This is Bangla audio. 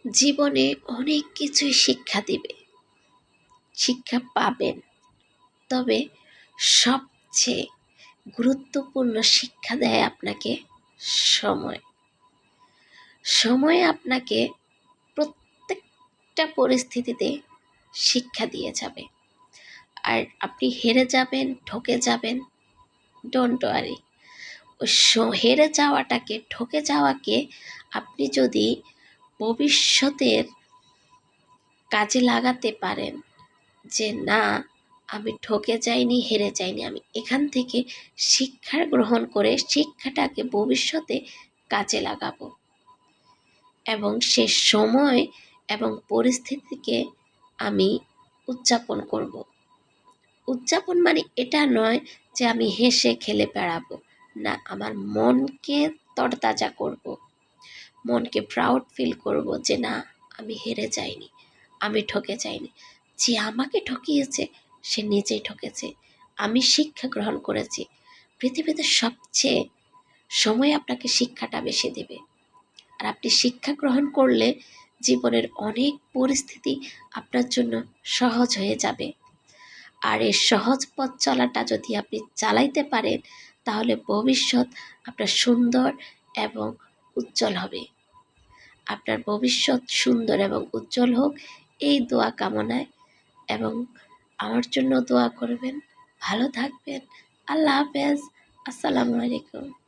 জীবনে অনেক কিছুই শিক্ষা দিবে, শিক্ষা পাবেন। তবে সবচেয়ে গুরুত্বপূর্ণ শিক্ষা দেয় আপনাকে সময়। সময় আপনাকে প্রত্যেকটা পরিস্থিতিতে শিক্ষা দিয়ে যাবে। আর আপনি হেরে যাবেন, ঠকে যাবেন, ডোন্ট ওয়ারি। হেরে যাওয়াটাকে, ঠকে যাওয়াকে আপনি যদি ভবিষ্যতের কাজে লাগাতে পারেন, যে না আমি ঠকে যাইনি, হেরে যাইনি, আমি এখান থেকে শিক্ষা গ্রহণ করে শিক্ষাটাকে ভবিষ্যতে কাজে লাগাবো এবং সে সময় এবং পরিস্থিতিকে আমি উদযাপন করব। উদযাপন মানে এটা নয় যে আমি হেসে খেলে বেড়াবো, না, আমার মনকে তরতাজা করব, মনকে প্রাউড ফিল করব যে না আমি হেরে যাইনি, আমি ঠকে যাইনি। যে আমাকে ঠকিয়েছে সে নিজেই ঠকেছে, আমি শিক্ষা গ্রহণ করেছি। পৃথিবীতে সবচেয়ে সময় আপনাকে শিক্ষাটা বেশি দেবে। আর আপনি শিক্ষা গ্রহণ করলে জীবনের অনেক পরিস্থিতি আপনার জন্য সহজ হয়ে যাবে। আর এই সহজ পথ চলাটা যদি আপনি চালাইতে পারেন, তাহলে ভবিষ্যৎ আপনার সুন্দর এবং উজ্জ্বল হবে। আপনার ভবিষ্যৎ সুন্দর এবং উজ্জ্বল হোক, এই দোয়া কামনায়, এবং আমার জন্য দোয়া করবেন। ভালো থাকবেন। আল্লাহ হাফেজ। আসসালামু আলাইকুম।